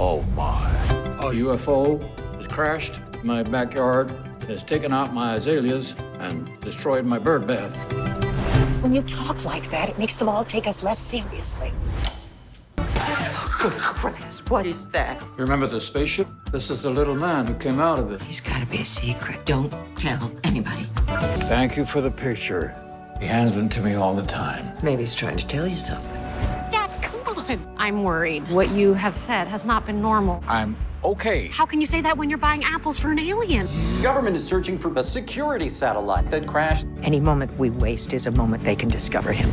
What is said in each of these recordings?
Oh, my. A UFO has crashed in my backyard, has taken out my azaleas, and destroyed my bird bath. When you talk like that, it makes them all take us less seriously. Oh, good Christ, what is that? You remember the spaceship? This is the little man who came out of it. He's got to be a secret. Don't tell anybody. Thank you for the picture. He hands them to me all the time. Maybe he's trying to tell you something. Dad, come on. I'm worried. What you have said has not been normal. I'm okay. How can you say that when you're buying apples for an alien? The government is searching for a security satellite that crashed. Any moment we waste is a moment they can discover him.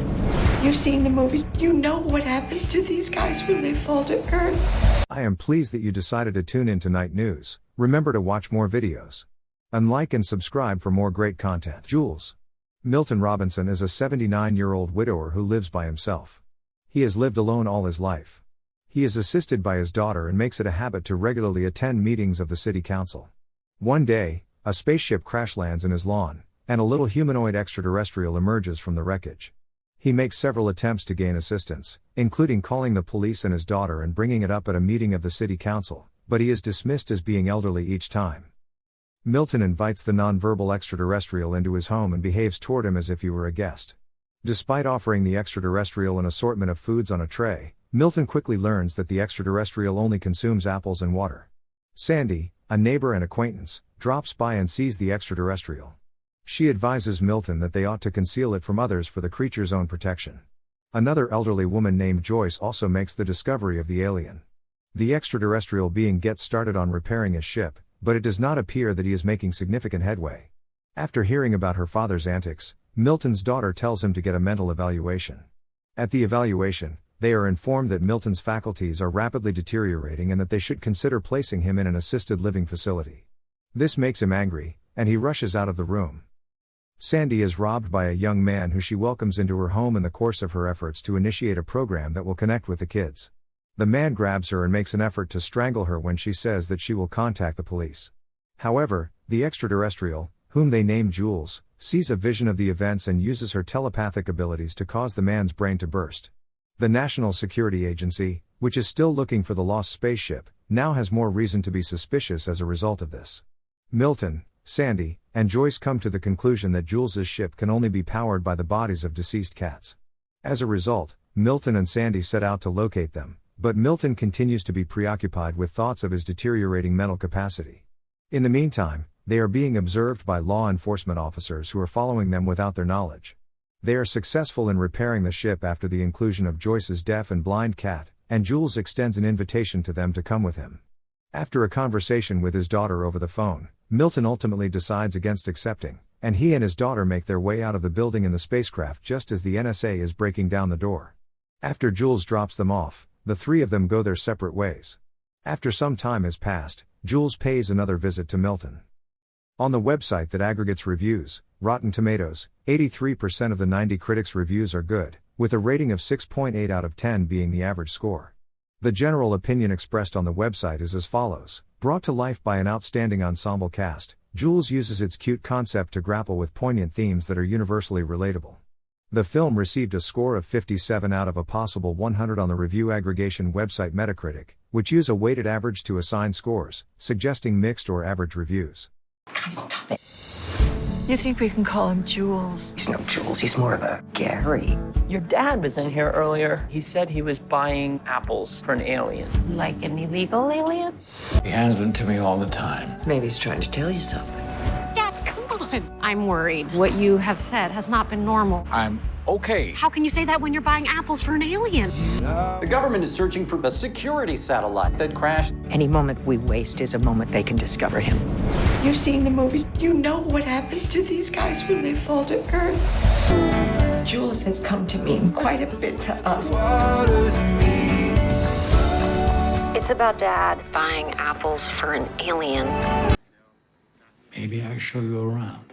You've seen the movies. You know what happens to these guys when they fall to earth. I am pleased that you decided to tune in to Night News. Remember to watch more videos. Unlike and subscribe for more great content. Jules. Milton Robinson is a 79-year-old widower who lives by himself. He has lived alone all his life. He is assisted by his daughter and makes it a habit to regularly attend meetings of the city council. One day, a spaceship crash lands in his lawn, and a little humanoid extraterrestrial emerges from the wreckage. He makes several attempts to gain assistance, including calling the police and his daughter and bringing it up at a meeting of the city council, but he is dismissed as being elderly each time. Milton invites the nonverbal extraterrestrial into his home and behaves toward him as if he were a guest. Despite offering the extraterrestrial an assortment of foods on a tray, Milton quickly learns that the extraterrestrial only consumes apples and water. Sandy, a neighbor and acquaintance, drops by and sees the extraterrestrial. She advises Milton that they ought to conceal it from others for the creature's own protection. Another elderly woman named Joyce also makes the discovery of the alien. The extraterrestrial being gets started on repairing his ship, but it does not appear that he is making significant headway. After hearing about her father's antics, Milton's daughter tells him to get a mental evaluation. At the evaluation, they are informed that Milton's faculties are rapidly deteriorating and that they should consider placing him in an assisted living facility. This makes him angry, and he rushes out of the room. Sandy is robbed by a young man who she welcomes into her home in the course of her efforts to initiate a program that will connect with the kids. The man grabs her and makes an effort to strangle her when she says that she will contact the police. However, the extraterrestrial, whom they name Jules, sees a vision of the events and uses her telepathic abilities to cause the man's brain to burst. The National Security Agency, which is still looking for the lost spaceship, now has more reason to be suspicious as a result of this. Milton, Sandy, and Joyce come to the conclusion that Jules's ship can only be powered by the bodies of deceased cats. As a result, Milton and Sandy set out to locate them, but Milton continues to be preoccupied with thoughts of his deteriorating mental capacity. In the meantime, they are being observed by law enforcement officers who are following them without their knowledge. They are successful in repairing the ship after the inclusion of Joyce's deaf and blind cat, and Jules extends an invitation to them to come with him. After a conversation with his daughter over the phone, Milton ultimately decides against accepting, and he and his daughter make their way out of the building in the spacecraft just as the NSA is breaking down the door. After Jules drops them off, the three of them go their separate ways. After some time has passed, Jules pays another visit to Milton. On the website that aggregates reviews, Rotten Tomatoes, 83% of the 90 critics' reviews are good, with a rating of 6.8 out of 10 being the average score. The general opinion expressed on the website is as follows: brought to life by an outstanding ensemble cast, Jules uses its cute concept to grapple with poignant themes that are universally relatable. The film received a score of 57 out of a possible 100 on the review aggregation website Metacritic, which use a weighted average to assign scores, suggesting mixed or average reviews. Guys, stop it. You think we can call him Jules? He's no Jules, he's more of a Gary. Your dad was in here earlier. He said he was buying apples for an alien. Like an illegal alien? He hands them to me all the time. Maybe he's trying to tell you something. Dad, come on. I'm worried. What you have said has not been normal. I'm okay. How can you say that when you're buying apples for an alien? The government is searching for a security satellite that crashed. Any moment we waste is a moment they can discover him. You've seen the movies. You know what happens to these guys when they fall to earth. Jules has come to mean quite a bit to us. It's about Dad buying apples for an alien. Maybe I show you around.